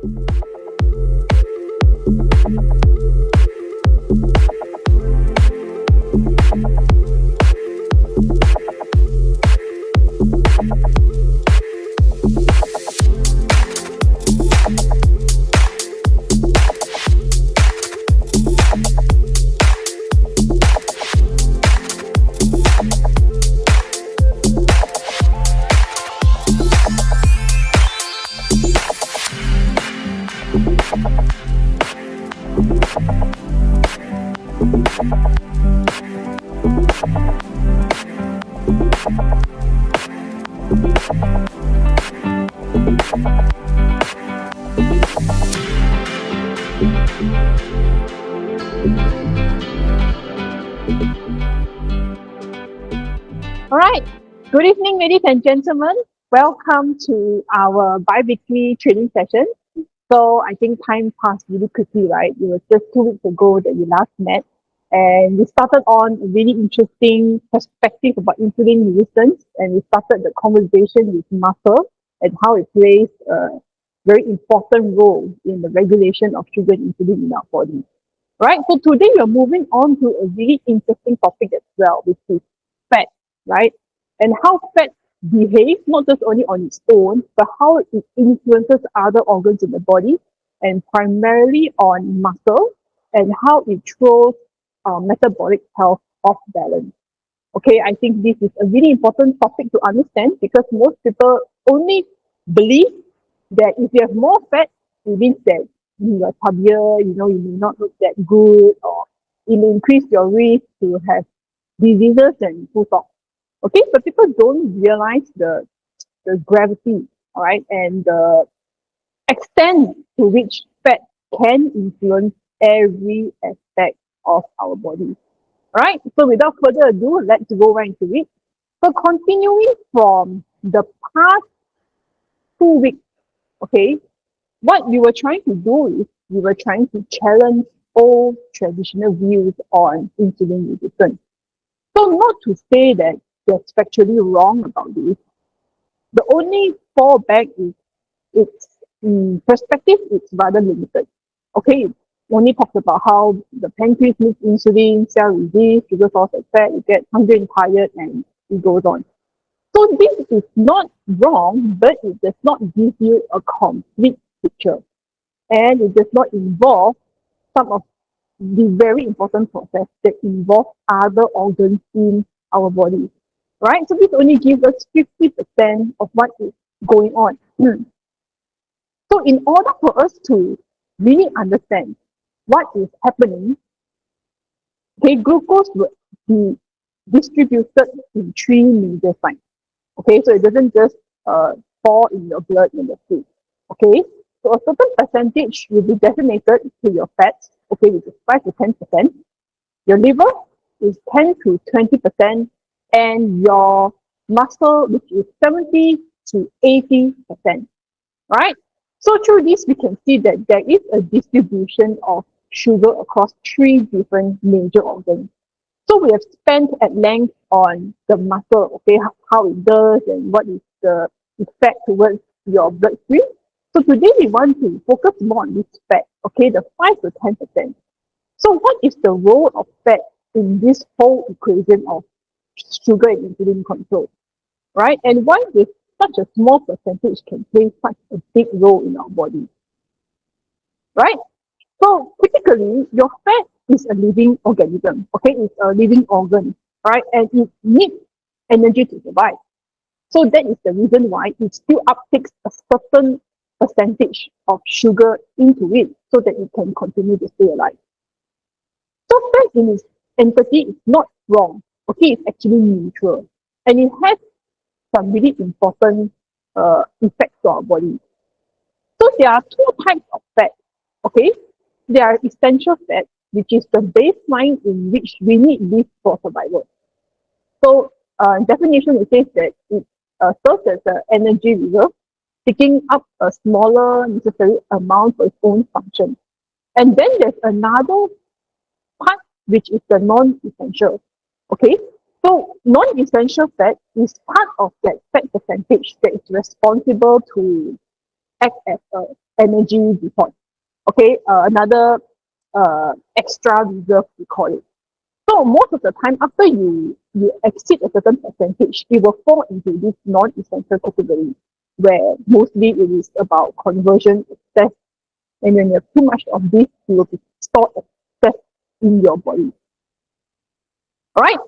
All right. Good evening, ladies and gentlemen. Welcome to our bi-weekly training session. So I think time passed really quickly, right? It was just 2 weeks ago that we last met. And we started on a really interesting perspective about insulin resistance. And we started the conversation with muscle and how it plays a very important role in the regulation of sugar and insulin in our body. Right? So today we're moving on to a really interesting topic as well, which is fat, right? And how fat behaves not just only on its own, but how it influences other organs in the body, and primarily on muscle, and how it throws metabolic health off balance. Okay, I think this is a really important topic to understand because most people only believe that if you have more fat, it means that you are chubbier, you may not look that good, or it may increase your risk to have diseases and full stop. Okay, but people don't realize the gravity, all right, and the extent to which fat can influence every aspect of our body. All right, so without further ado, let's go right into it. So continuing from the past 2 weeks, okay, what we were trying to do is we were trying to challenge old traditional views on insulin resistance. So not to say that they're factually wrong about this. The only fallback is its perspective is rather limited. Okay, it only talks about how the pancreas needs insulin, cell resist, sugar source and fat, you get hungry and tired, and it goes on. So this is not wrong, but it does not give you a complete picture. And it does not involve some of the very important process that involve other organs in our body. Right? So this only gives us 50% of what is going on. So in order for us to really understand what is happening, okay, glucose will be distributed in three major signs. Okay, so it doesn't just fall in your blood in the food. Okay, so a certain percentage will be designated to your fats, okay, which is 5 to 10%. Your liver is 10 to 20%, and your muscle, which is 70 to 80%. Right? So through this, we can see that there is a distribution of sugar across three different major organs. So we have spent at length on the muscle, okay, how it does and what is the effect towards your bloodstream. So today we want to focus more on this fat, okay, the 5 to 10%. So what is the role of fat in this whole equation of sugar and insulin control, right? And why does such a small percentage can play such a big role in our body, right? So typically, your fat is a living organism, okay? It's a living organ, right? And it needs energy to survive. So that is the reason why it still uptakes a certain percentage of sugar into it so that it can continue to stay alive. So fat in its entity is not wrong, okay? It's actually neutral. And it has some really important effects to our body. So there are two types of fat, okay? There are essential fat, which is the baseline in which we need this for survival. So definition, it says that it serves as an energy reserve, picking up a smaller necessary amount for its own function. And then there's another part, which is the non-essential, okay? So non-essential fat is part of that fat percentage that is responsible to act as a energy depot. Okay, another extra reserve, we call it. So most of the time, after you exceed a certain percentage, it will fall into this non-essential category, where mostly it is about conversion excess, and when you have too much of this, you will be stored excess in your body. All right.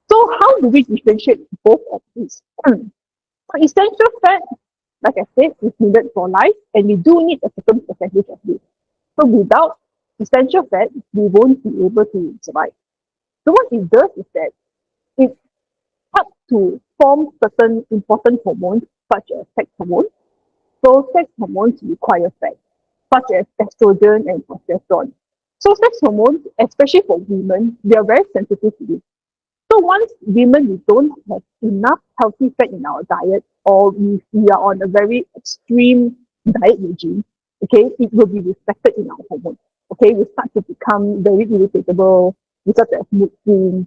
So how do we differentiate both of these? So essential fat, like I said, is needed for life, and we do need a certain percentage of this. So without essential fat, we won't be able to survive. So what it does is that it helps to form certain important hormones, such as sex hormones. So sex hormones require fat, such as estrogen and progesterone. So sex hormones, especially for women, they are very sensitive to this. So once women we don't have enough healthy fat in our diet, or we are on a very extreme diet regime, okay, it will be reflected in our hormones. Okay, we start to become very irritable, we start to have mood swings,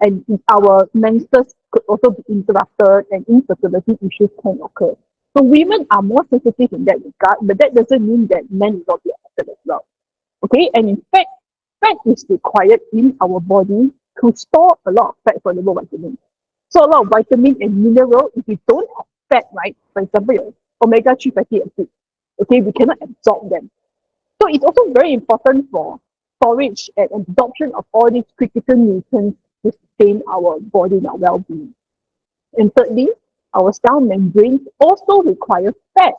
and our menses could also be interrupted, and infertility issues can occur. So women are more sensitive in that regard, but that doesn't mean that men will not be affected as well. Okay, and in fact, fat is required in our body to store a lot of fat soluble vitamins. So a lot of vitamin and mineral, if you don't have fat, right, for example, your omega-3 fatty acids, okay, we cannot absorb them. So it's also very important for storage and absorption of all these critical nutrients to sustain our body and our well-being. And thirdly, our cell membranes also require fat,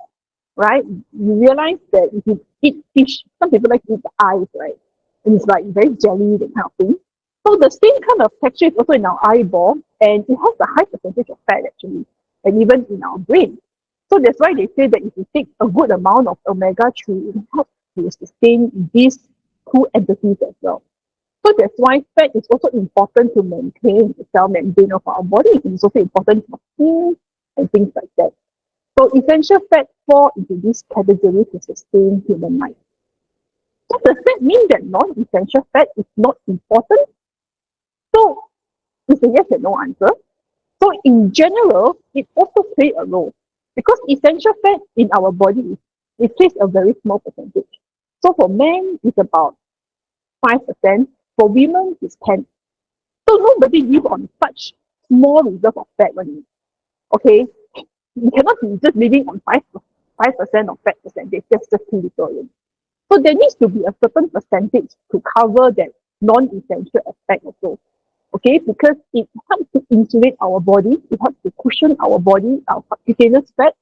right? You realize that if you eat fish, some people like to eat the eyes, right? And it's like very jelly, that kind of thing. So the same kind of texture is also in our eyeball, and it has a high percentage of fat actually, and even in our brain. So that's why they say that if you take a good amount of omega-3, it helps to sustain these two entities as well. So that's why fat is also important to maintain the cell membrane of our body. It's also important for skin and things like that. So essential fat fall into this category to sustain human life. So does that mean that non-essential fat is not important? So it's a yes and no answer. So in general, it also plays a role because essential fat in our body it plays a very small percentage. So for men, it's about 5%. For women, it's 10. So nobody live on such small reserve of fat when okay. You cannot be just living on 5% of fat percentage. That's just too little. So there needs to be a certain percentage to cover that non-essential aspect also. Okay, because it helps to insulate our body, it helps to cushion our body, our subcutaneous fat.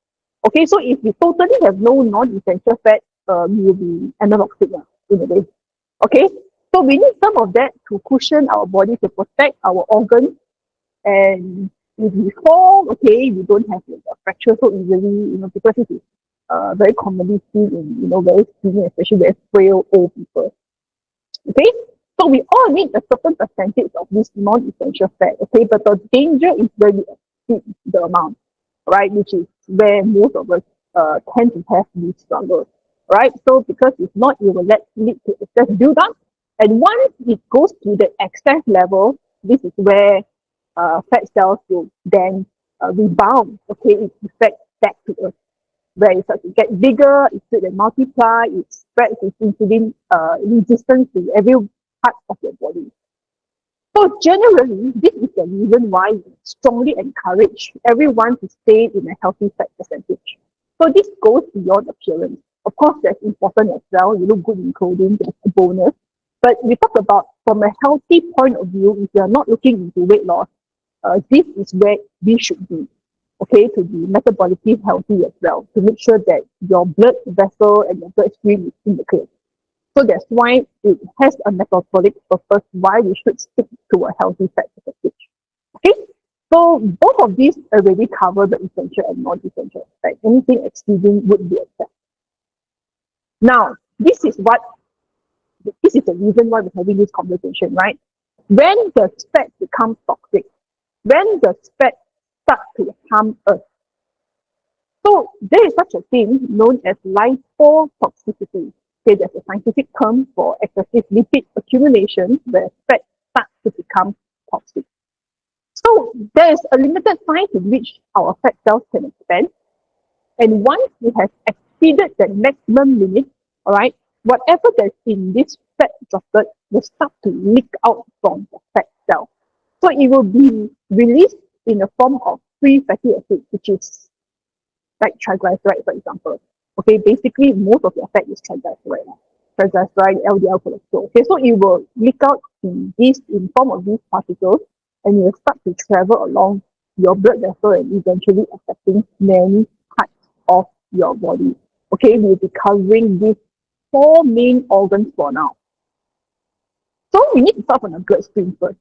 Okay, so if we totally have no non-essential fat, we will be anorexic in a way. Okay, so we need some of that to cushion our body to protect our organs, and if we fall, okay, we don't have like, a fracture so easily, because it is very commonly seen in, very skinny, especially very frail old people. Okay, so we all need a certain percentage of this non-essential fat. Okay, but the danger is when we exceed the amount, right? Which is where most of us tend to have these struggles, right? So because if not, it will lead to excess build-up, and once it goes to the excess level, this is where fat cells will then rebound. Okay, it effects back to us where it starts to get bigger, it starts to multiply, it spreads its insulin resistance to every part of your body. So generally, this is the reason why we strongly encourage everyone to stay in a healthy fat percentage. So this goes beyond appearance. Of course, that's important as well. You look good in clothing, that's a bonus. But we talk about from a healthy point of view, if you are not looking into weight loss, this is where we should be, okay, to be metabolically healthy as well, to make sure that your blood vessel and your bloodstream is in the clear. So that's why it has a metabolic purpose, why we should stick to a healthy fat percentage. Okay, so both of these already cover the essential and non-essential aspect. Anything exceeding would be accepted. Now, this is the reason why we're having this conversation, right? When does fat become toxic? When does fat start to harm us? So there is such a thing known as lipotoxicity. Okay, there's a scientific term for excessive lipid accumulation where fat starts to become toxic. So there is a limited size in which our fat cells can expand. And once we have exceeded the maximum limit, all right, whatever that's in this fat droplet will start to leak out from the fat cell. So it will be released in the form of free fatty acid, which is like triglyceride, for example. Okay, basically most of your fat is triglyceride, LDL cholesterol. Okay, so it will leak out in form of these particles, and it will start to travel along your blood vessel and eventually affecting many parts of your body. Okay, we'll be covering these four main organs for now. So we need to start from the bloodstream first.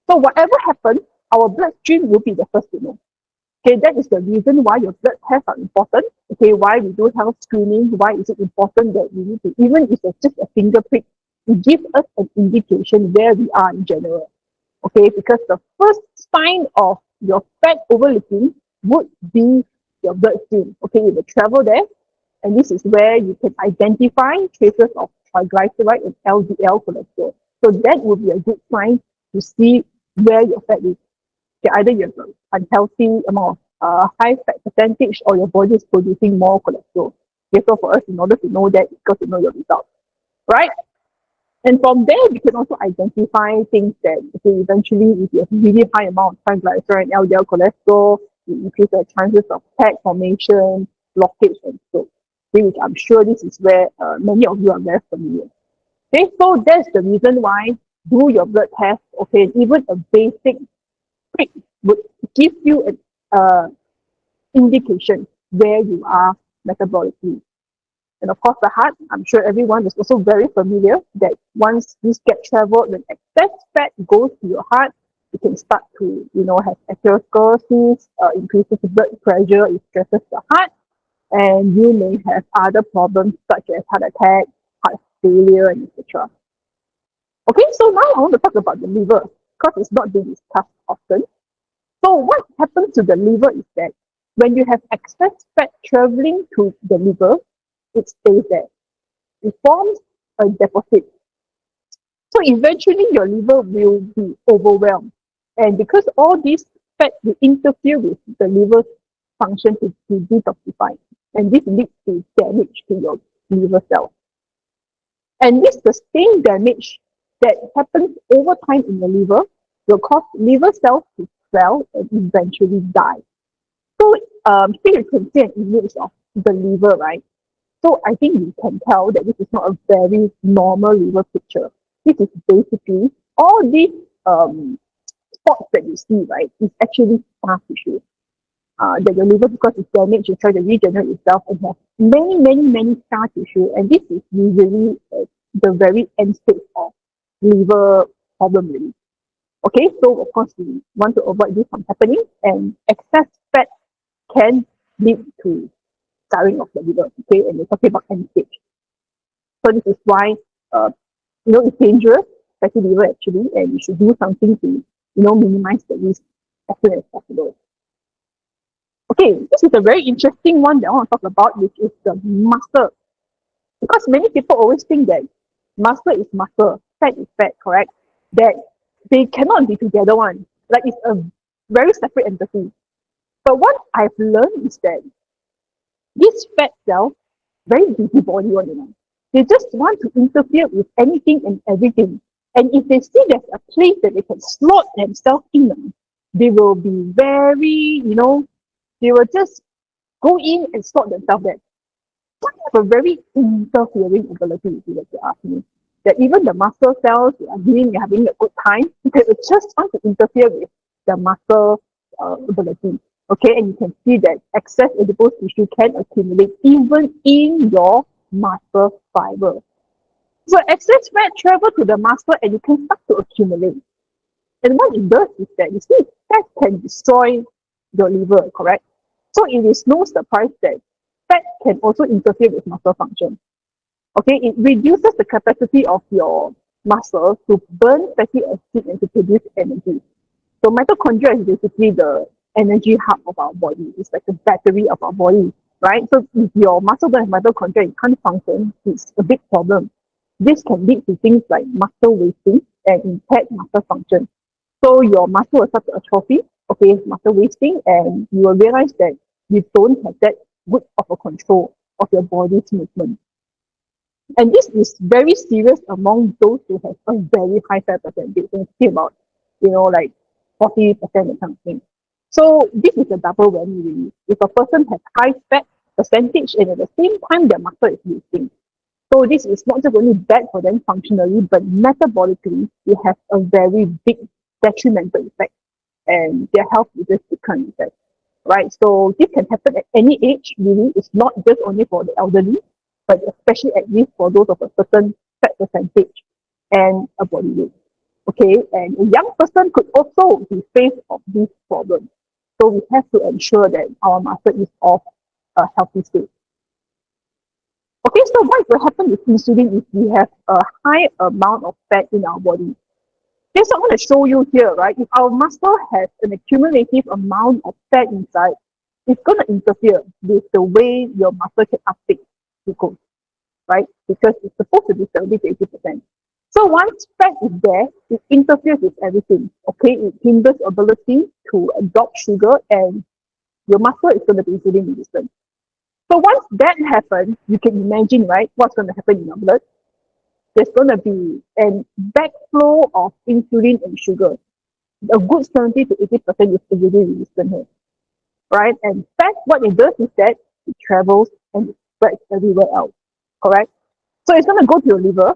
So whatever happens, our bloodstream will be the first to know. Okay, that is the reason why your blood tests are important. Okay, why we do health screening, why is it important that we need to, even if it's just a finger prick, it gives us an indication where we are in general. Okay, because the first sign of your fat overlooking would be your bloodstream. Okay, it will travel there, and this is where you can identify traces of triglyceride and LDL cholesterol. So that would be a good sign to see where your fat is. Okay, either you have an unhealthy amount of high fat percentage or your body is producing more cholesterol. Okay, so for us, in order to know that, you've got to know your results, right? And from there, we can also identify things that, okay, eventually, if you have really high amount of triglyceride and LDL cholesterol, you increase the chances of plaque formation, blockage, and stroke. Okay, which I'm sure this is where many of you are very familiar. Okay, so that's the reason why do your blood test. Okay, even a basic prick would give you an indication where you are metabolically. And of course, the heart, I'm sure everyone is also very familiar that once this gets traveled, when excess fat goes to your heart, you can start to, have atherosclerosis, increases the blood pressure, it stresses the heart, and you may have other problems such as heart attack, heart failure, and etc. Okay, so now I want to talk about the liver because it's not being discussed often. So what happens to the liver is that when you have excess fat traveling to the liver, it stays there. It forms a deposit. So eventually your liver will be overwhelmed. And because all these fat will interfere with the liver's function to detoxify. And this leads to damage to your liver cells. And this sustained damage that happens over time in the liver will cause liver cells to swell and eventually die. So here you can see an image of the liver, right? So I think you can tell that this is not a very normal liver picture. This is basically all these spots that you see, right, is actually scar tissue. That your liver, because it's damaged, is trying to regenerate itself and have many, many, many scar tissue. And this is usually the very end stage of liver problem, really. Okay, so of course we want to avoid this from happening, and excess fat can lead to scarring of the liver. Okay, and we're talking about end stage. So this is why it's dangerous, fatty liver actually, and you should do something to minimize the risk as soon as possible. Okay, this is a very interesting one that I want to talk about, which is the muscle. Because many people always think that muscle is muscle, fat is fat, correct? That they cannot be together one. Like it's a very separate entity. But what I've learned is that this fat cell, very busybody one. They just want to interfere with anything and everything. And if they see there's a place that they can slot themselves in, they will be very, they will just go in and slot themselves there. They have a very interfering ability, if you like to ask me. That even the muscle cells are having a good time, because it just want to interfere with the muscle ability. Okay, and you can see that excess adipose tissue can accumulate even in your muscle fiber. So excess fat travel to the muscle and it can start to accumulate. And what it does is that, you see, fat can destroy your liver, correct? So it is no surprise that fat can also interfere with muscle function. Okay, it reduces the capacity of your muscle to burn fatty acid and to produce energy. So mitochondria is basically the energy hub of our body. It's like the battery of our body, right? So if your muscle don't have mitochondria, it can't function. It's a big problem. This can lead to things like muscle wasting and impaired muscle function. So your muscle will start to atrophy, okay, muscle wasting, and you will realize that you don't have that good of a control of your body's movement. And this is very serious among those who have a very high fat percentage. We're talking about, like 40% or something. So this is a double whammy really. If a person has high fat percentage and at the same time their muscle is losing. So this is not just only bad for them functionally, but metabolically, it has a very big detrimental effect and their health will just decline effect. Right? So this can happen at any age, really. It's not just only for the elderly, but especially at least for those of a certain fat percentage and a body weight. Okay, and a young person could also be faced of this problem. So we have to ensure that our muscle is of a healthy state. Okay, so what will happen with insulin if we have a high amount of fat in our body? Here's what I want to show you here, right? If our muscle has an accumulative amount of fat inside, it's going to interfere with the way your muscle can uptake glucose, right? Because it's supposed to be 70 to 80%. So once fat is there, it interferes with everything, okay? It hinders ability to absorb sugar and your muscle is going to be insulin resistant. So once that happens, you can imagine, right, what's going to happen in your blood. There's going to be a backflow of insulin and sugar. A good 70 to 80% is insulin resistant here, right? And fat, what it does is that it travels and it spreads everywhere else, correct? So it's going to go to your liver,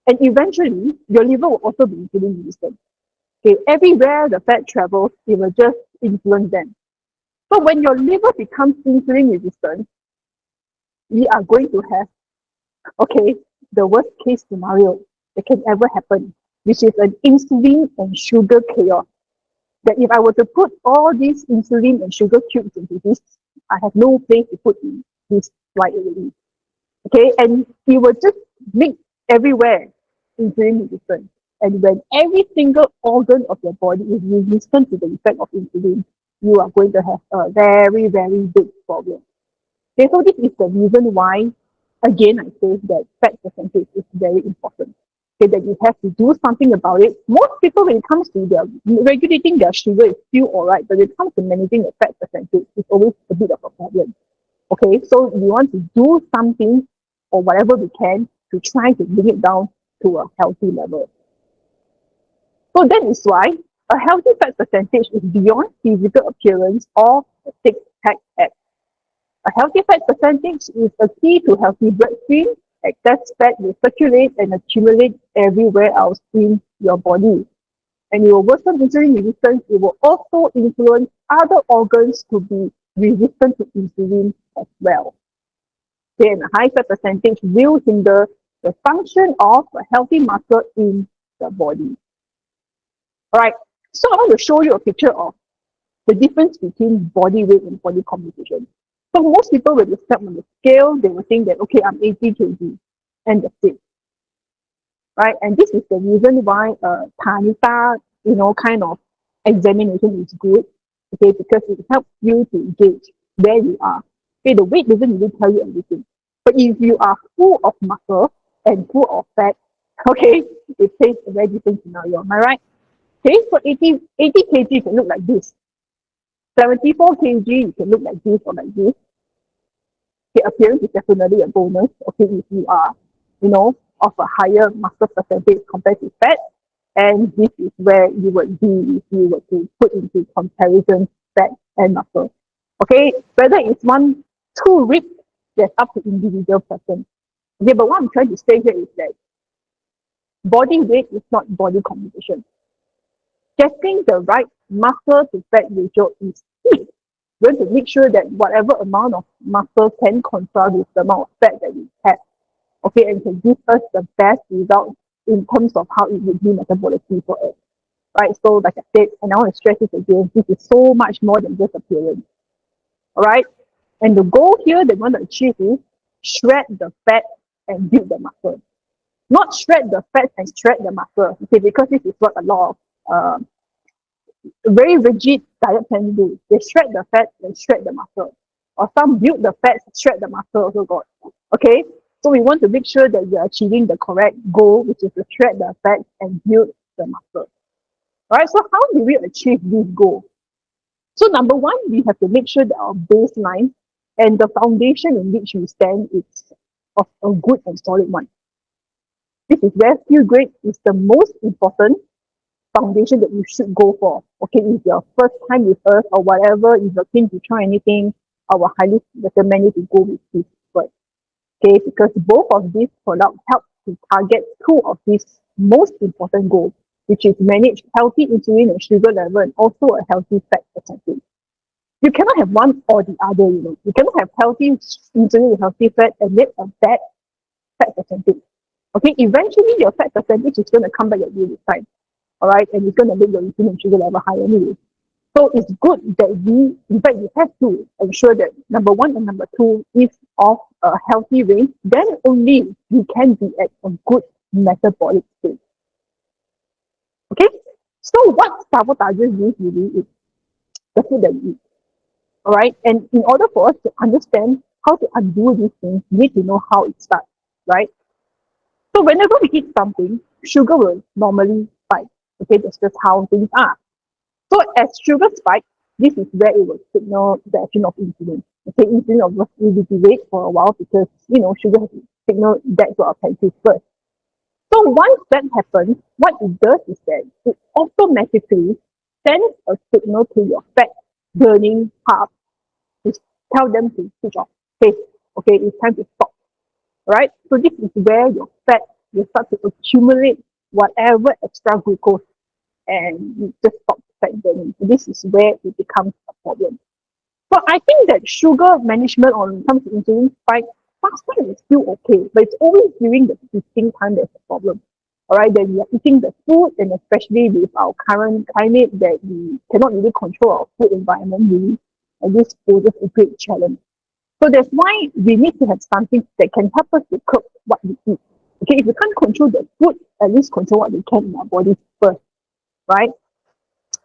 and eventually your liver will also be insulin resistant. Okay, everywhere the fat travels, it will just influence them. So when your liver becomes insulin resistant, we are going to have, okay, the worst case scenario that can ever happen, which is an insulin and sugar chaos. That if I were to put all these insulin and sugar cubes into this, I have no place to put in this slide already. Okay, and it will just make everywhere insulin resistant. And when every single organ of your body is resistant to the effect of insulin, you are going to have a very, very big problem. Okay, so this is the reason why, again, I say that fat percentage is very important. Okay, that you have to do something about it. Most people, when it comes to their regulating their sugar, is still all right, but when it comes to managing the fat percentage, it's always a bit of a problem. Okay, so we want to do something or whatever we can to try to bring it down to a healthy level. So that is why a healthy fat percentage is beyond physical appearance or a six-pack abs. A healthy fat percentage is a key to healthy bloodstream. Excess fat will circulate and accumulate everywhere else in your body. And it will worsen insulin resistance. It will also influence other organs to be resistant to insulin as well. Then a high fat percentage will hinder the function of a healthy muscle in the body. All right, so I want to show you a picture of the difference between body weight and body composition. So most people, when they step on the scale, they will think that, okay, I'm 80 kg, and that's it. Right? And this is the reason why Tanita, kind of examination is good, okay, because it helps you to gauge where you are. Okay, the weight doesn't really tell you everything. But if you are full of muscle and full of fat, okay, it takes a very different scenario. Am I right? Okay, so 80 kg can look like this. 74 kg, you can look like this or like this. Okay, appearance is definitely a bonus. Okay, if you are, of a higher muscle percentage compared to fat, and this is where you would be if you were to put into comparison fat and muscle. Okay, whether it's one too ripped, that's up to individual person. Okay, but what I'm trying to say here is that body weight is not body composition. Getting the right muscle to fat ratio is key. We want to make sure that whatever amount of muscle can consult with the amount of fat that we have, okay, and can give us the best result in terms of how it would be metabolically for us, right? So, like I said, and I want to stress this again, this is so much more than just appearance, all right? And the goal here that we want to achieve is shred the fat and build the muscle. Not shred the fat and shred the muscle, okay, because this is what a lot of very rigid diet plan do. They shred the fat and shred the muscle. Or some build the fat, shred the muscle also got. Okay? So we want to make sure that we are achieving the correct goal, which is to shred the fat and build the muscle. Alright, so how do we achieve this goal? So number one, we have to make sure that our baseline and the foundation in which you stand is of a good and solid one. This is where feel great is the most important foundation that you should go for. Okay, if your first time with us or whatever, if you're keen to try anything, I will highly recommend you to go with this first. Okay, because both of these products help to target two of these most important goals, which is manage healthy insulin and sugar level and also a healthy fat percentage. You cannot have one or the other, you know. You cannot have healthy insulin and healthy fat and yet a bad fat percentage. Okay, eventually your fat percentage is going to come back at you this time. All right, and it's going to make your insulin and sugar level high anyway. So it's good that in fact, we have to ensure that number one and number two is of a healthy range. Then only we can be at a good metabolic state. Okay, so what sabotages this really is the food that we eat. All right, and in order for us to understand how to undo these things, we need to know how it starts, right? So whenever we eat something, sugar will normally spike. Okay, that's just how things are. So as sugar spikes, this is where it will signal the action of insulin. Okay, insulin obviously will be wait for a while because sugar has to signal that to our pancreas first. So once that happens, what it does is that it automatically sends a signal to your fat burning part to tell them to switch off. Okay, it's time to stop. Right? So this is where your fat will start to accumulate whatever extra glucose and you just stop fat burning. So this is where it becomes a problem. So I think that sugar management on comes to insulin spike, fasting is still okay, but it's always during the feasting time there's a problem. All right, then we are eating the food, and especially with our current climate that we cannot really control our food environment really, and this poses a great challenge. So that's why we need to have something that can help us to cook what we eat. Okay, if we can't control the food, at least control what we can in our body first, right?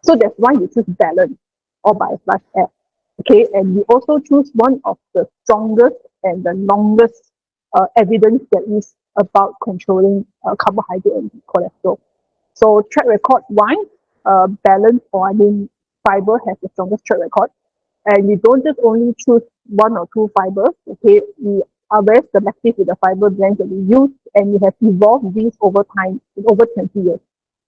So that's why we choose balance or by/F. Okay, and we also choose one of the strongest and the longest evidence that is about controlling carbohydrate and cholesterol. So track record one, balance or fiber has the strongest track record. And we don't just only choose one or two fibers. Okay, we are very selective with the fiber blends that we use, and we have evolved these over time, over 20 years.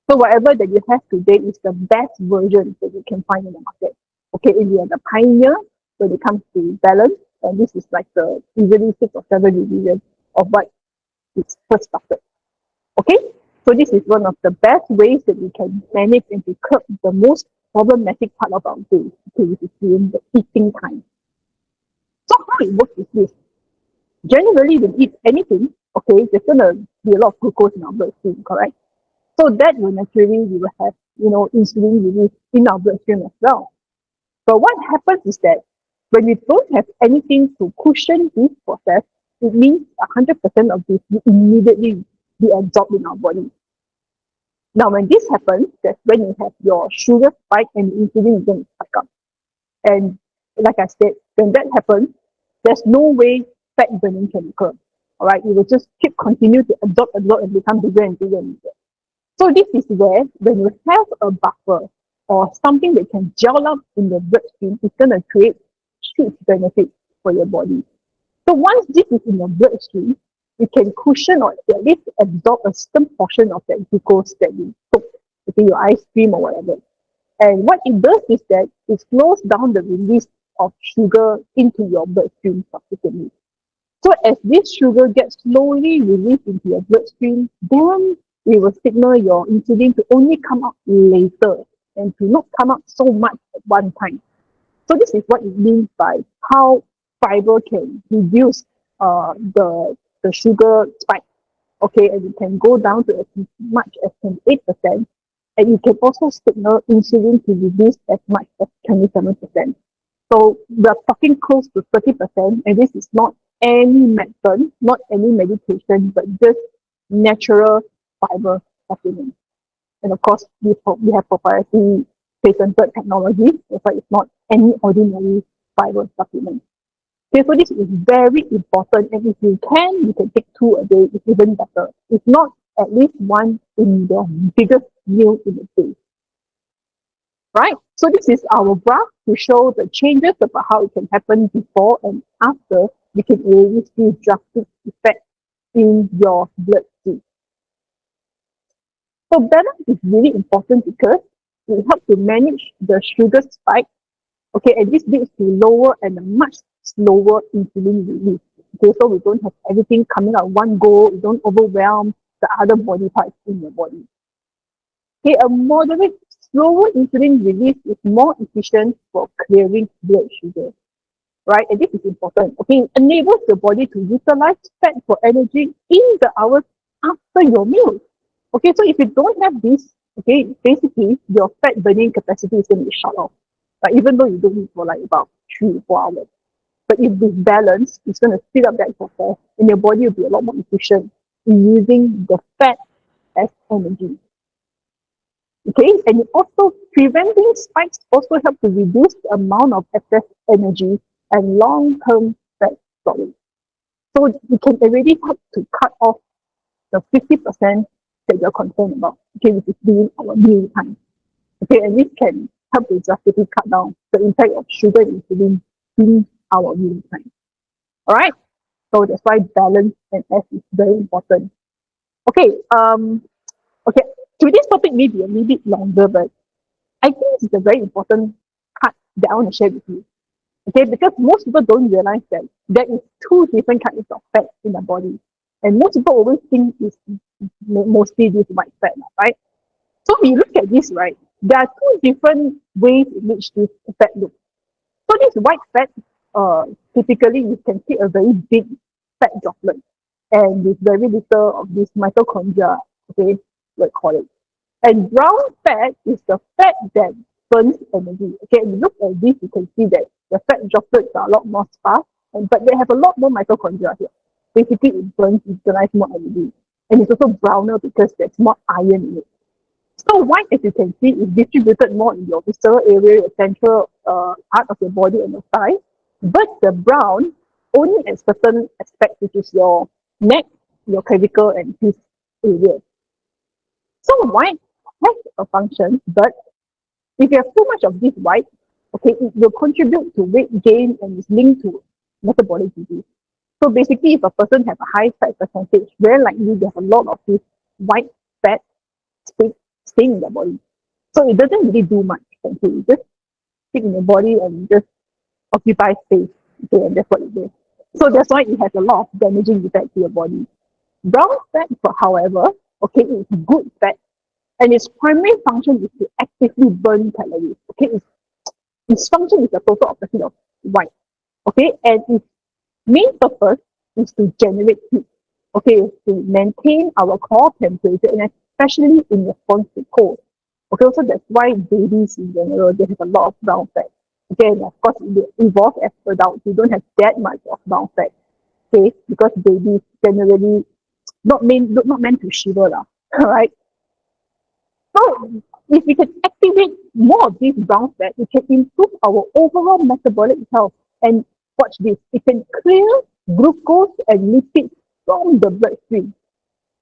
So whatever that you have today is the best version that you can find in the market. Okay, and we are the pioneer when it comes to balance, and this is like the easily 6 or 7 ingredients of what is first started. Okay, so this is one of the best ways that we can manage and to curb the most problematic part of our day, okay, which is during the eating time. So how it works is this. Generally, when we eat anything, okay, there's gonna be a lot of glucose in our bloodstream, correct? So that will naturally we will have, insulin release in our bloodstream as well. But what happens is that when we don't have anything to cushion this process, it means 100% of this will immediately be absorbed in our body. Now, when this happens, that's when you have your sugar spike and insulin is going to spike up. And like I said, when that happens, there's no way fat burning can occur. All right, it will just continue to absorb and become bigger and bigger and bigger. So this is where when you have a buffer or something that can gel up in the bloodstream, it's going to create huge benefits for your body. So once this is in your bloodstream, you can cushion or at least absorb a certain portion of that glucose that you took, okay, your ice cream or whatever. And what it does is that it slows down the release of sugar into your bloodstream subsequently. So as this sugar gets slowly released into your bloodstream, then it will signal your insulin to only come out later and to not come out so much at one time. So this is what it means by how fiber can reduce the sugar spike. Okay, and it can go down to as much as 28%, and it can also signal insulin to reduce as much as 27%. So we're talking close to 30%, and this is not any medicine, not any medication, but just natural fiber supplement. And of course, we have proprietary patented technology, that's why it's not any ordinary fiber supplement. Okay, so this is very important, and if you can take 2 a day, it's even better. If not, at least one in the biggest meal in the day. right? So this is our graph to show the changes about how it can happen before and after. You can already see drastic effect in your bloodstream. So balance is really important because it helps to manage the sugar spike. Okay, and this leads to lower and a much slower insulin release. Okay, so we don't have everything coming out one go. We don't overwhelm the other body parts in your body. Okay, a moderate, slower insulin release is more efficient for clearing blood sugar, right? And this is important. Okay, it enables the body to utilize fat for energy in the hours after your meal. Okay, so if you don't have this, okay, basically your fat burning capacity is going to be shut off. But even though you don't eat for like about 3 or 4 hours. But if this balance is going to speed up that process, and your body will be a lot more efficient in using the fat as energy. Okay, and it also preventing spikes also help to reduce the amount of excess energy and long-term fat storage. So it can already help to cut off the 50% that you're concerned about, okay, which is during our meal time. Okay, and this can help to drastically cut down the impact of sugar and insulin in our meal time. All right, so that's why balance and S is very important. Okay, okay, today's topic may be a little bit longer, but I think this is a very important part that I want to share with you. Okay, because most people don't realize that there is two different kinds of fat in the body. And most people always think it's mostly this white fat, right? So when you look at this, right, there are two different ways in which this fat looks. So this white fat, typically you can see a very big fat droplet and with very little of this mitochondria, okay, let's call it. And brown fat is the fat that burns energy. Okay, and you look at this, you can see that the fat droplets are a lot more sparse, but they have a lot more mitochondria here. Basically, it burns, utilizes more energy. And it's also browner because there's more iron in it. So white, as you can see, is distributed more in your visceral area, your central part of your body and your thigh. But the brown only at certain aspects, which is your neck, your clavicle, and this area. So white has a function, but if you have too much of this white, okay, it will contribute to weight gain and is linked to metabolic disease. So basically, if a person has a high fat percentage, very likely they have a lot of this white fat staying in their body. So it doesn't really do much. Okay, it just stick in your body and just occupy space. Okay, and that's what it does. So that's why it has a lot of damaging effect to your body. Brown fat, however, okay, is good fat, and its primary function is to actively burn calories. Okay, its function is the total opposite of white. Okay, and its main purpose is to generate heat. Okay, to maintain our core temperature, and especially in response to cold. Okay, so that's why babies in general, they have a lot of brown fat. Okay, and of course, they evolve as adults. You don't have that much of brown fat. Okay, because babies generally not meant to shiver lah. Right? So if we can activate more of this brown fat, it can improve our overall metabolic health. And watch this, it can clear glucose and lipids from the bloodstream.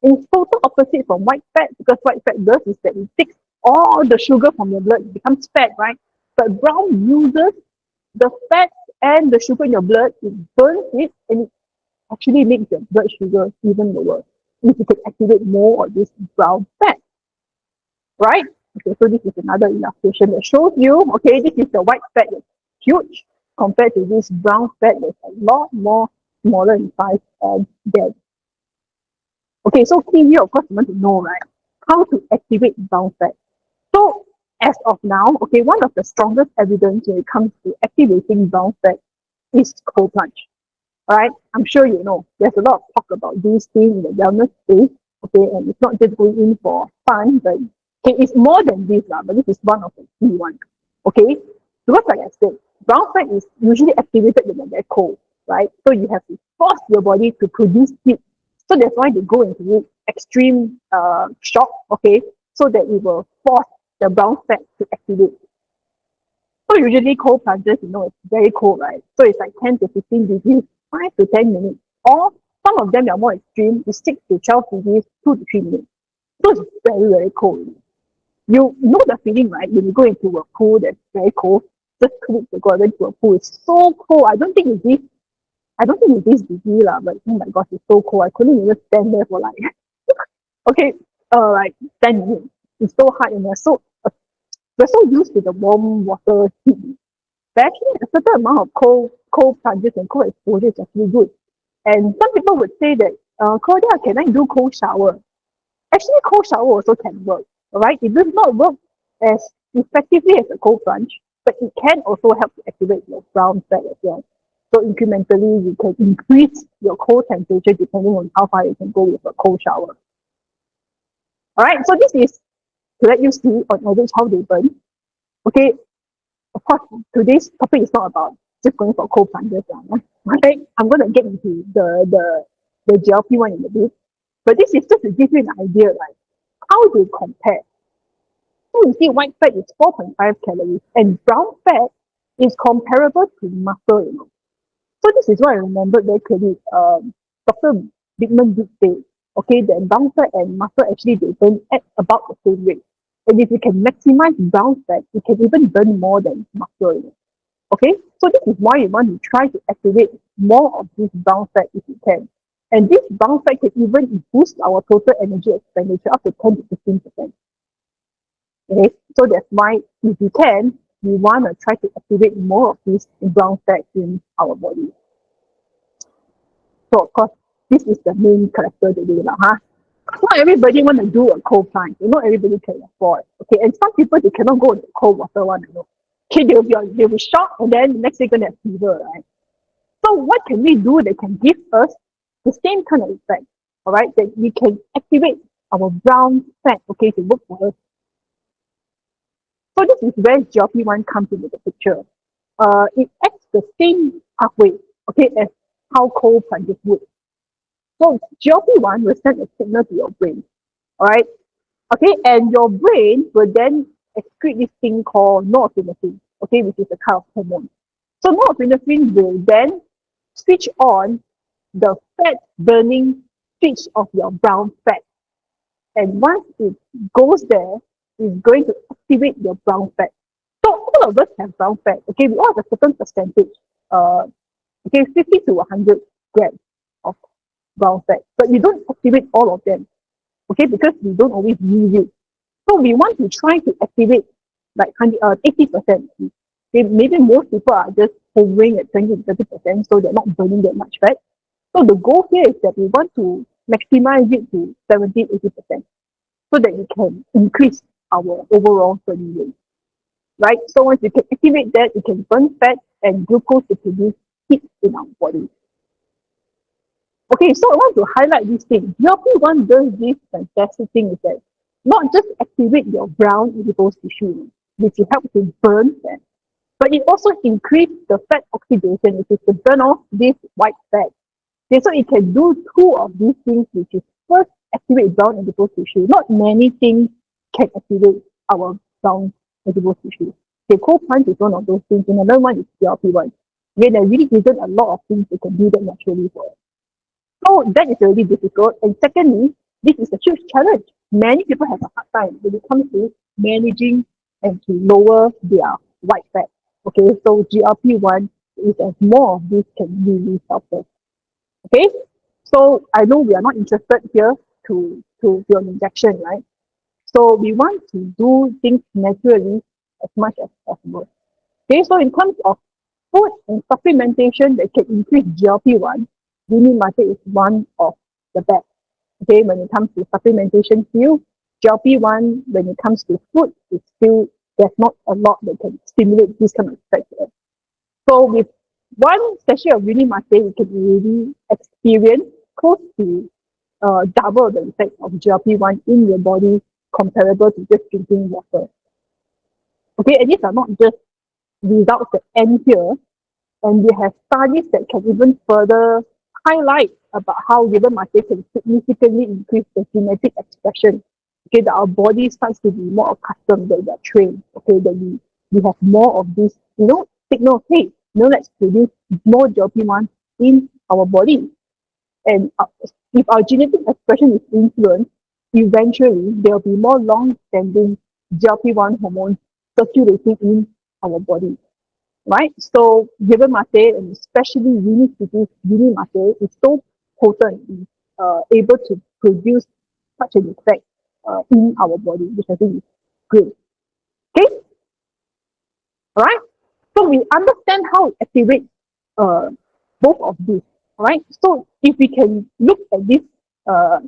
It's total opposite from white fat, because white fat does is that it takes all the sugar from your blood, it becomes fat, right? But brown uses the fat and the sugar in your blood, it burns it, and it actually makes your blood sugar even lower if you can activate more of this brown fat, right? Okay, so this is another illustration that shows you, okay, this is the white fat that's huge compared to this brown fat that's a lot more smaller in size and dead. Okay, so key here, of course, you want to know, right, how to activate brown fat. So as of now, okay, one of the strongest evidence when it comes to activating brown fat is cold plunge. All right, I'm sure you know there's a lot of talk about this thing in the wellness space. Okay, and it's not just going in for fun, but okay, it's more than this, but this is one of the key ones. Okay, because like I said, brown fat is usually activated when they're cold, right? So you have to force your body to produce heat. So that's why they go into extreme shock, okay, so that it will force the brown fat to activate. So usually cold plunges, it's very cold, right? So it's like 10 to 15 degrees, 5 to 10 minutes. Or some of them are more extreme, it's 6 to 12 degrees, 2 to 3 minutes. So it's very, very cold. You know the feeling, right? When you go into a pool that's very cold. Just 2 weeks ago, I went to a pool. It's so cold. I don't think it's this degree lah, but oh my gosh, it's so cold. I couldn't even stand there for like okay, like 10 minutes. It's so hot and we're so used to the warm water heat. But actually, a certain amount of cold plunges and cold exposure is actually good. And some people would say that, Claudia, can I do cold shower? Actually, cold shower also can work. All right, it does not work as effectively as a cold plunge, but it can also help to activate your brown fat as well. So incrementally, you can increase your cold temperature depending on how far you can go with a cold shower. All right, so this is to let you see on average how they burn. Okay, of course, today's topic is not about just going for cold plunges. Okay, I'm going to get into the GLP-1 in a bit, but this is just to give you an idea, right? How they compare. So you see, white fat is 4.5 calories, and brown fat is comparable to muscle. So this is what I remembered very clearly. Dr. Bigman did say, okay, that brown fat and muscle actually they burn at about the same rate. And if you can maximize brown fat, you can even burn more than muscle. Okay, so this is why you want to try to activate more of this brown fat if you can. And this brown fat can even boost our total energy expenditure up to 10 to 15%. Okay, so that's why if you can, we want to try to activate more of this brown fat in our body. So of course, this is the main character today, huh? Not everybody want to do a cold plunge. Not everybody can afford. Okay, and some people they cannot go in the cold water one. Okay, they'll be shocked, and then the next day gonna have fever, right? So what can we do that can give us the same kind of effect? All right, that we can activate our brown fat, okay, to work for us. So this is where GLP-1 comes into the picture. It acts the same pathway, okay, as how cold plunges would. So GLP-1 will send a signal to your brain, all right? Okay, and your brain will then excrete this thing called norepinephrine, okay, which is a kind of hormone. So norepinephrine will then switch on the fat burning switch of your brown fat. And once it goes there, it's going to activate your brown fat. So all of us have brown fat. Okay, we all have a certain percentage. Uh, okay, 50 to 100 grams of brown fat. But we don't activate all of them. Okay, because we don't always use it. So we want to try to activate like 80%. Okay, maybe most people are just hovering at 20 to 30%, so they're not burning that much fat. So the goal here is that we want to maximize it to 70, 80%, so that we can increase our overall burning rate. Right? So once you can activate that, you can burn fat and glucose to produce heat in our body. Okay, so I want to highlight this thing. GLP-1 does this fantastic thing is that not just activate your brown adipose tissue, which will help to burn fat, but it also increases the fat oxidation, which is to burn off this white fat. Okay, so it can do two of these things, which is first activate brown adipose tissue. Not many things can activate our brown adipose tissue. Okay, cold plunge is one of those things, and another one is GLP-1. Okay, there really isn't a lot of things that can do that naturally for us. So that is really difficult. And secondly, this is a huge challenge. Many people have a hard time when it comes to managing and to lower their white fat. Okay, so GLP-1 is as more of this can really help us. Okay, so I know we are not interested here to an injection, right? So we want to do things naturally as much as possible. Okay, so in terms of food and supplementation that can increase GLP-1, Guinea market is one of the best. Okay, when it comes to supplementation field, GLP-1, when it comes to food, it's still, there's not a lot that can stimulate this kind of effect. So with one session of Guinea market, you can really experience close to double the effect of GLP-1 in your body comparable to just drinking water. Okay, and these are not just results that end here, and we have studies that can even further highlight about how liver muscle can significantly increase the genetic expression. Okay, that our body starts to be more accustomed, that we are trained. Okay, that we have more of this, signal, hey, let's produce more GLP-1 in our body. And if our genetic expression is influenced, eventually there will be more long-standing GLP-1 hormones circulating in our body, right? So given mate, and especially uni mate, is so potent, is able to produce such an effect in our body, which I think is good. Okay, all right. So we understand how it activates uh, both of these. All right. So if we can look at this uh,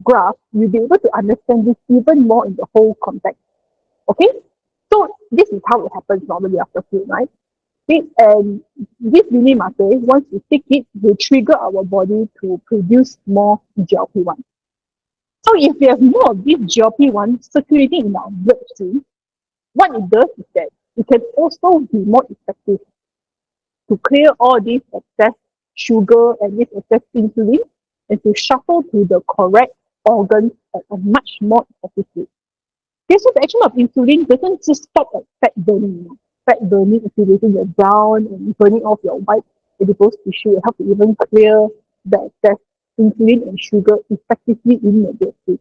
graph, we'll be able to understand this even more in the whole context. Okay. So this is how it happens normally after food, right? And this mini mate, once we take it, will trigger our body to produce more GLP-1. So if we have more of this GLP-1 circulating in our bloodstream, what it does is that it can also be more effective to clear all this excess sugar and this excess insulin and to shuffle to the correct organs at a much more effective rate. Okay, so the action of insulin doesn't just stop at fat burning. Fat burning, activating your brown and burning off your white adipose tissue. It helps to even clear the excess insulin and sugar effectively in your bloodstream.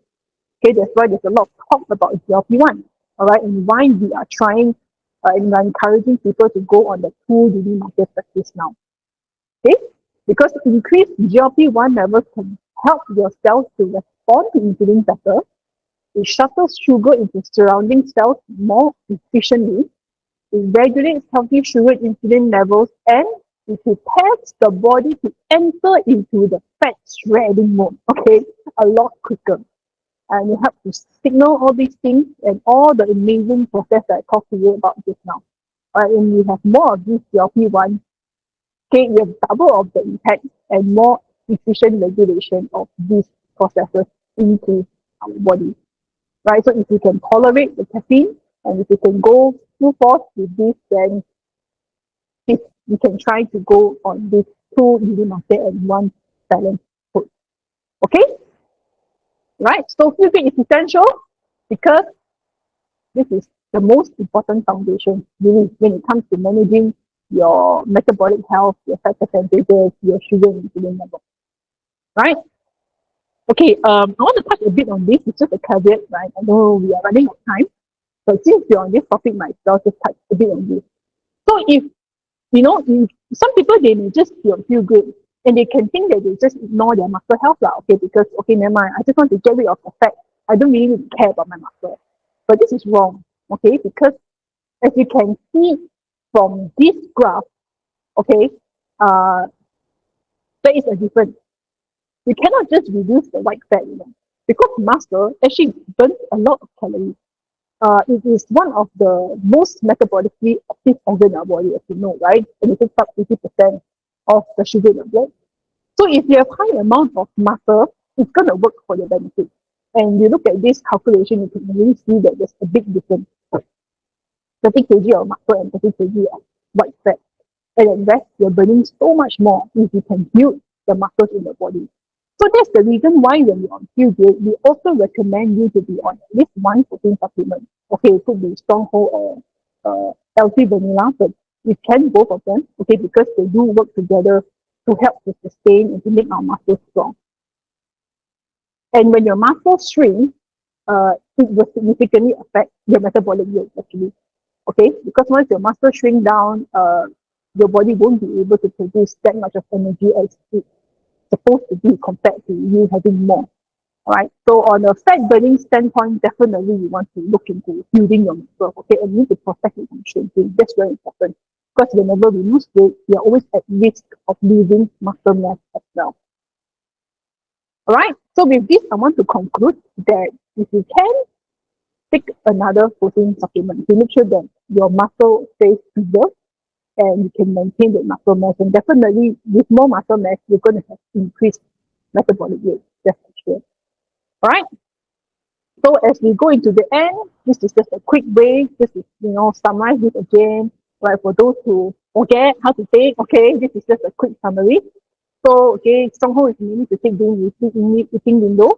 Okay, that's why there's a lot of talk about GLP-1. All right, and why we are trying and are encouraging people to go on the 2 daily market practice now. Okay, because increased GLP-1 levels can help your cells to respond to insulin better. It shuttles sugar into surrounding cells more efficiently. It regulates healthy sugar insulin levels, and it prepares the body to enter into the fat shredding mode. Okay, a lot quicker. And it helps to signal all these things and all the amazing process that I talked to you about just now. And we have more of this GLP-1, okay, we have double of the impact and more efficient regulation of these processes into our body. Right? So if you can tolerate the caffeine and if you can go full force with this, then if you can try to go on this 2 mini and 1 balanced food. Okay? Right? So food is essential because this is the most important foundation really when it comes to managing your metabolic health, your fat percentages, your sugar and insulin level. Right? Okay, I want to touch a bit on this. It's just a caveat, right? I know we are running out of time, but since we're on this topic myself, just touch a bit on this. So if some people they may just feel good and they can think that they just ignore their muscle health, okay, because okay, never mind, I just want to get rid of the fat. I don't really care about my muscle. But this is wrong, okay, because as you can see from this graph, okay, uh, there is a difference. You cannot just reduce the white fat, because muscle actually burns a lot of calories. It is one of the most metabolically active organ in our body, as you know, right? And it takes up 80% of the sugar in your blood. So if you have high amount of muscle, it's going to work for your benefit. And you look at this calculation, you can really see that there's a big difference. 30 kg of muscle and 30 kg of white fat. And at rest, you're burning so much more if you can build the muscles in the body. So that's the reason why when you're on field day, we also recommend you to be on at least one protein supplement. Okay, it could be Stronghold or LC Vanilla, but we can both of them, okay, because they do work together to help to sustain and to make our muscles strong. And when your muscles shrink, it will significantly affect your metabolic rate actually. Okay, because once your muscles shrink down, your body won't be able to produce that much of energy as it's supposed to be compared to you having more. All right. So on a fat burning standpoint, definitely you want to look into building your muscle. Okay, and you need to protect it from shrinking. That's very important because whenever we lose weight, we are always at risk of losing muscle mass as well. All right. So with this, I want to conclude that if you can take another protein supplement to make sure that your muscle stays preserved and you can maintain the muscle mass. And definitely, with more muscle mass, you're going to have increased metabolic rate. That's for sure. All right. So as we go into the end, this is just a quick way. This is, summarize this again. Right. For those who forget how to take, okay, this is just a quick summary. So, okay, Stronghold is mainly to take during eating window.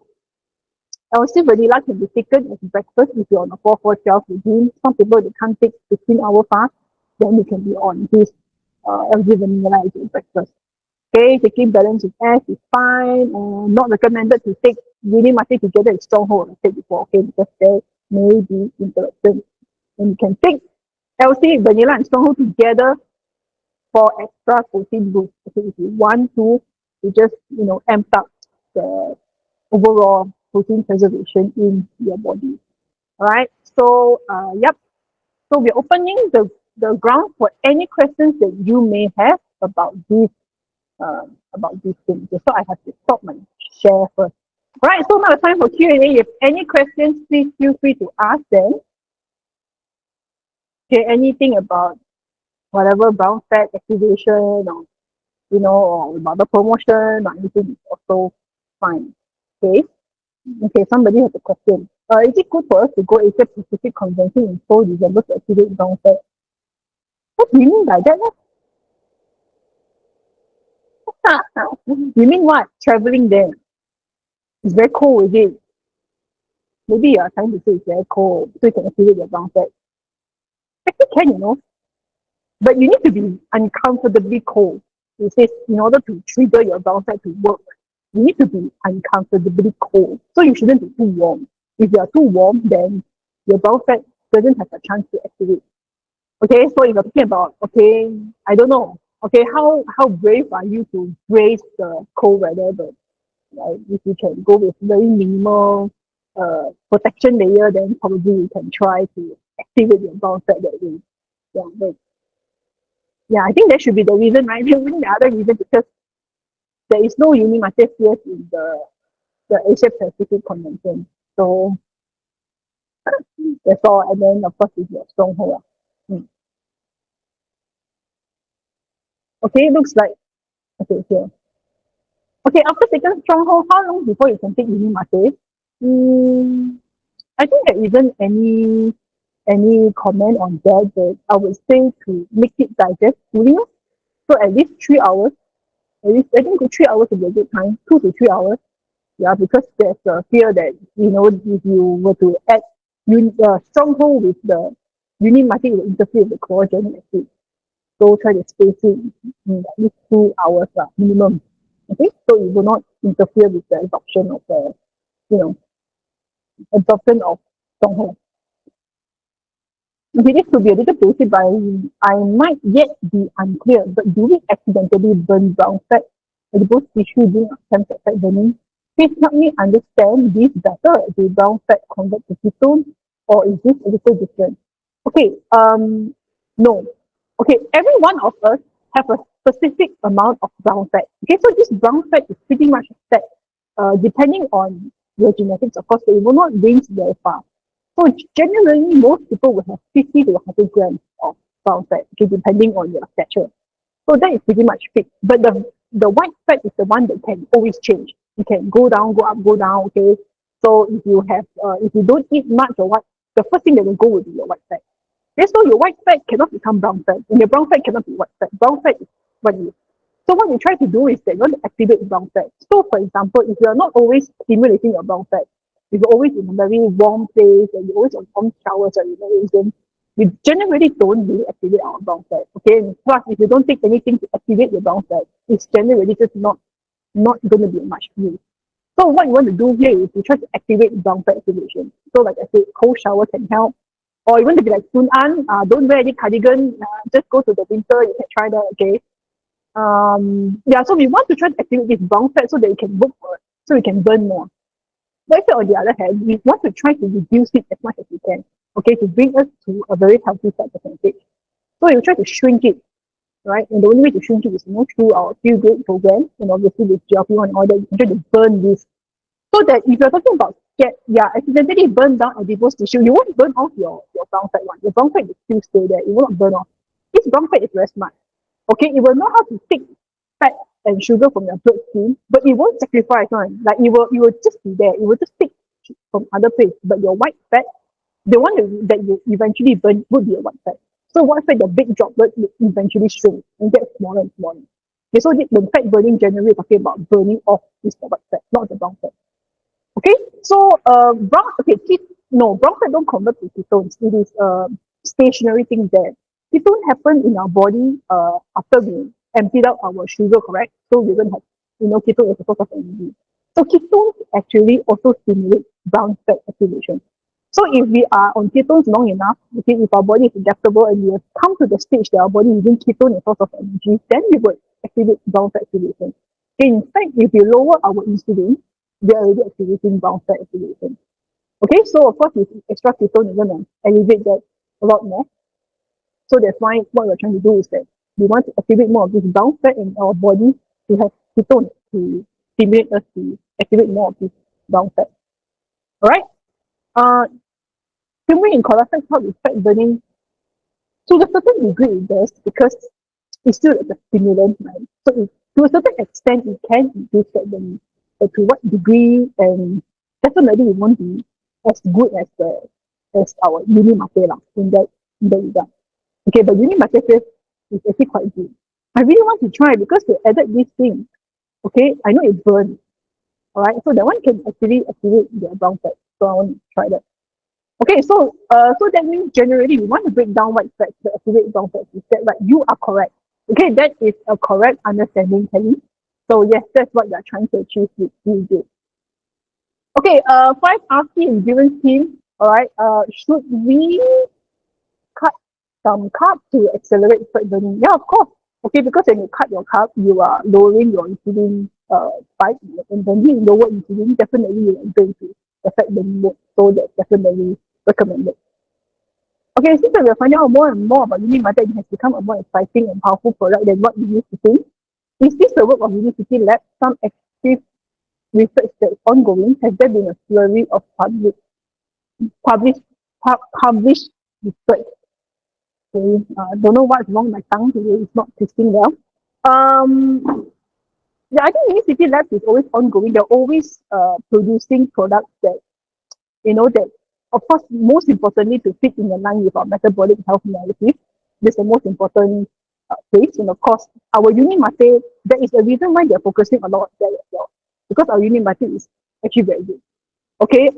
LC vanilla can be taken as breakfast if you're on a 4-4-12 regime. Some people they can't take 15-hour fast, then you can be on this LC vanilla as breakfast. Okay, taking balance with S is fine. Not recommended to take really must take together with Stronghold, I said before, okay, because there may be interrupted. And you can take LC, vanilla, and stronghold together for extra protein boost. Okay, if you want to, you just amp up the overall protein preservation in your body. All right. So yep. So we're opening the ground for any questions that you may have about these things. So I have to stop my share first. All right. So now it's time for Q&A. If any questions, please feel free to ask them. Okay. Anything about whatever brown fat activation or or about the promotion or anything is also fine. Okay. Okay. Somebody has a question. Is it good for us to go Asia Pacific Convention in Seoul December to activate brown fat? What do you mean by that? You mean what? Traveling there. It's very cold, is it? Maybe you are trying to say it's very cold, so you can activate your brown fat. Actually can. But you need to be uncomfortably cold. It says in order to trigger your brown fat to work, you need to be uncomfortably cold. So you shouldn't be too warm. If you are too warm, then your brown fat doesn't have a chance to activate. Okay, so if you're talking about, okay, I don't know, okay, how brave are you to brave the cold weather? But if you can go with very minimal protection layer, then probably you can try to activate your brown fat that way. Yeah, but yeah, I think that should be the reason, right? The other reason because there is no Unimates CS in the Asia Pacific Convention. So that's all. And then of course it's your stronghold. Okay, looks like okay here. Okay, after taking stronghold, how long before you can take Unimates? I think there isn't any comment on that, but I would say to make it digest fully. So at least 3 hours. At least I think 3 hours would be a good time, 2 to 3 hours. Yeah, because there's a fear that if you were to add stronghold with the unimatic will interfere with the collagen acid. So try to space it in at least 2 hours minimum. Okay, so it will not interfere with the absorption of the you know absorption of stronghold. Okay, this could be a little basic, but I might yet be unclear. But do we accidentally burn brown fat as opposed to tissue during attempts at fat burning? Please help me understand this better. Do brown fat convert to ketone, or is this a little different? Okay, no. Okay, every one of us have a specific amount of brown fat. Okay, so this brown fat is pretty much fat, depending on your genetics, of course, it will not range very far. So generally, most people will have 50 to 100 grams of brown fat, okay, depending on your stature. So that is pretty much fixed. But the white fat is the one that can always change. It can go down, go up, go down. Okay. So if you don't eat much or what, the first thing that will go will be your white fat. Okay, so your white fat cannot become brown fat, and your brown fat cannot be white fat. Brown fat is what you. So what you try to do is that you want to activate brown fat. So for example, if you are not always stimulating your brown fat, if you're always in a very warm place and you're always on warm showers or then we generally don't really activate our brown fat. Okay. Plus, if you don't take anything to activate your brown fat, it's generally just not going to be much use. So what you want to do here is you try to activate brown fat activation. So like I said, cold shower can help. Or you want to be like Sun An, don't wear any cardigan, just go to the winter, you can try that, okay? Yeah, so we want to try to activate this brown fat so that it can work for it, so we can burn more. But on the other hand, we want to try to reduce it as much as we can, okay, to bring us to a very healthy fat percentage. So you try to shrink it, right? And the only way to shrink it is through our Feel Good program, and obviously with GLP-1 and all that, you can try to burn this. So that if you're talking about accidentally burn down adipose tissue, you won't burn off your brown fat one. Your brown fat will still stay there. It will not burn off. This brown fat is very smart. Okay, it will know how to take fat and sugar from your bloodstream, but it won't sacrifice one. Like it will just be there. It will just take from other place. But your white fat, the one that you eventually burn would be a white fat. So white fat, the big droplet will eventually shrink and get smaller and smaller. Okay, so the fat burning generally we're talking about burning off is the white fat, not the brown fat. Okay, so brown fat don't convert to ketones. It is a stationary thing there. Ketone happen in our body after we emptied out our sugar, correct? So we're gonna have ketone as a source of energy. So ketones actually also stimulate brown fat activation. So if we are on ketones long enough, okay, if our body is adaptable and we have come to the stage that our body is using ketone as source of energy, then we would activate brown fat activation. Okay, in fact, if we lower our insulin, we are already activating brown fat activation. Okay, so of course, with extra ketone, you're going to elevate that a lot more. So that's why what we're trying to do is that we want to activate more of this brown fat in our body to have ketone to stimulate us to activate more of this brown fat. All right. Turmeric in cholesterol help with fat burning to a certain degree it does because it's still like a stimulant, right? So to a certain extent it can reduce fat burning, but to what degree and definitely it won't be as good as the as our uni mate lah in that regard. Okay, but uni mate is actually quite good. I really want to try because they added this thing. Okay, I know it burns. All right, so that one can actually activate the brown fat. So I want to try that. Okay, so that means generally we want to break down white fats to activate brown fats. Is that right? You are correct. Okay, that is a correct understanding, Kelly. So yes, that's what you're trying to achieve with this. Okay, 5 RC endurance team. All right. Should we cut some carbs to accelerate fat burning? Yeah, of course. Okay, because when you cut your carb, you are lowering your insulin spike, and when you lower insulin, definitely you are going to affect the mood. So that's definitely recommended. Okay, since we're finding out more and more about Unimata, it has become a more exciting and powerful product than what we used to think. Is this the work of University Lab? Some active research that is ongoing. Has there been a flurry of published published research? Okay, don't know what's wrong with my tongue today. It's not twisting well. Um, yeah, I think University Labs is always ongoing. They're always producing products that that of course most importantly to fit in the line with our metabolic health narrative. This is the most important place. And of course our uni mate, there is a reason why they're focusing a lot there as well. Because our uni mate is actually very good. Okay,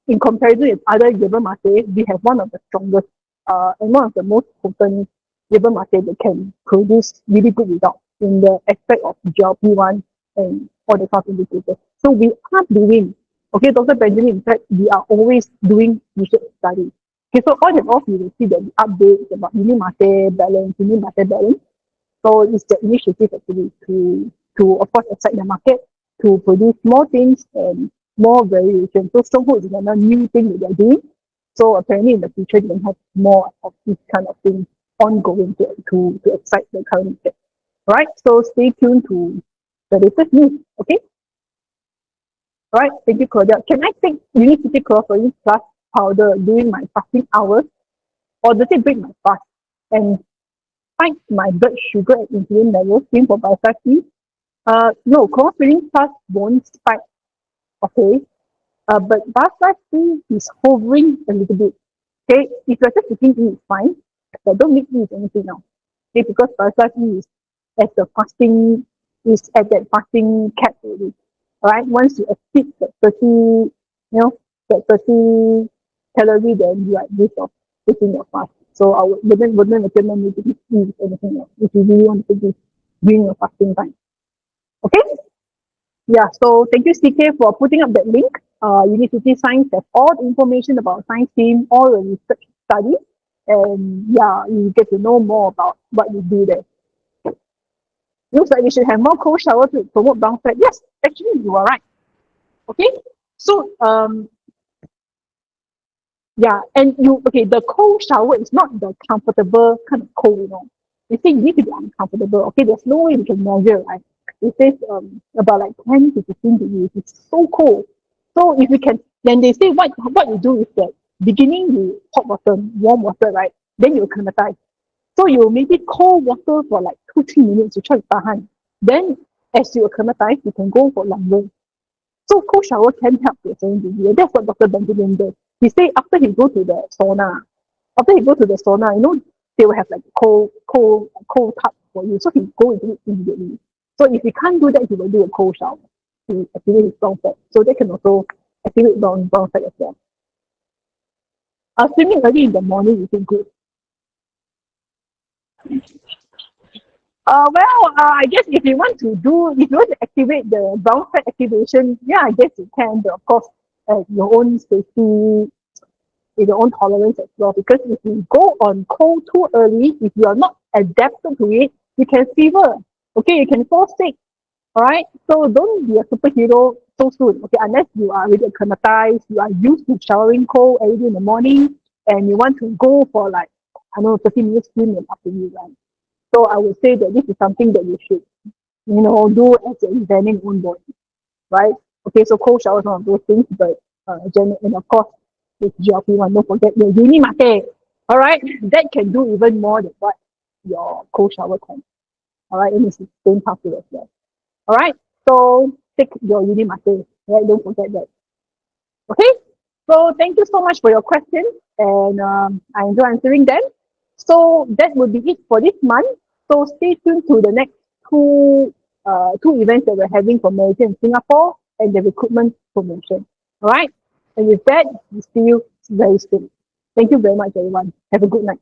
in comparison with other yerba mate, we have one of the strongest and one of the most potent yerba mate that can produce really good results in the aspect of GLP-1 and all the health indicators. So we are doing, okay, Dr. Benjamin, in fact, we are always doing research studies. Okay, so all in all, you will see that the updates about uni mate balance. So it's the initiative actually to of course excite the market, to produce more things and more variation. So Stronghold is another new thing that they're doing. So apparently in the future they can have more of this kind of thing ongoing to excite the current market. Right? So stay tuned to the latest news. Okay? All right, thank you, Claudia. Can I take Unicity Chlorphorine Plus powder during my fasting hours, or does it break my fast and spike my blood sugar and insulin levels? Same for Biosafety. No, Chlorphorine Plus won't spike. Okay, but Biosafety is hovering a little bit. Okay, if you're just taking it, it's fine, but don't mix it with anything now. Okay, because Biosafety is at the fasting is at that fasting cap already. All right, once you exceed that 30, that 30 calorie, then you are at risk of taking your fast. So I wouldn't recommend you to eat with anything else if you really want to take this during your fasting time. Okay? Yeah, so thank you, CK, for putting up that link. University Science has all the information about science team, all the research studies, and yeah, you get to know more about what we do there. Looks like we should have more cold showers to promote brown fat. Yes, actually, you are right. Okay, so yeah, and the cold shower is not the comfortable kind of cold. They say you need to be uncomfortable. Okay, there's no way we can measure, right? It says about like 10 to 15 degrees. It's so cold. So if you can, then they say what you do is that beginning you hot water, warm water, right? Then you acclimatize. So you maybe cold water for like 2-3 minutes to try to tahan. Then as you acclimatize, you can go for longer. So cold shower can help to a certain degree. That's what Dr. Benjamin does. He say after he go to the sauna, they will have like cold tub for you. So he go into it immediately. So if he can't do that, he will do a cold shower to activate his brown fat. So they can also activate brown fat as well. Swimming early in the morning is good. I guess if you want to activate the brown fat activation, yeah, I guess you can, but of course, at your own safety, with your own tolerance as well. Because if you go on cold too early, if you are not adapted to it, you can fever. Okay, you can fall sick. All right. So don't be a superhero so soon. Okay, unless you are really acclimatized, you are used to showering cold every day in the morning, and you want to go for like I don't know 30 minutes swim and up to you, right? So I would say that this is something that you should, do as you're examining your own body, right? Okay, so cold shower is one of those things, but and of course, with GLP-1, don't forget your uni mate. All right, that can do even more than what your cold shower can. All right, and it's the same pathway as well. All right, so take your uni mate. Right, don't forget that. Okay, so thank you so much for your questions, and I enjoy answering them. So that will be it for this month. So stay tuned to the next two events that we're having for Malaysia and Singapore and the recruitment promotion. All right, and with that, we'll see you very soon. Thank you very much, everyone. Have a good night.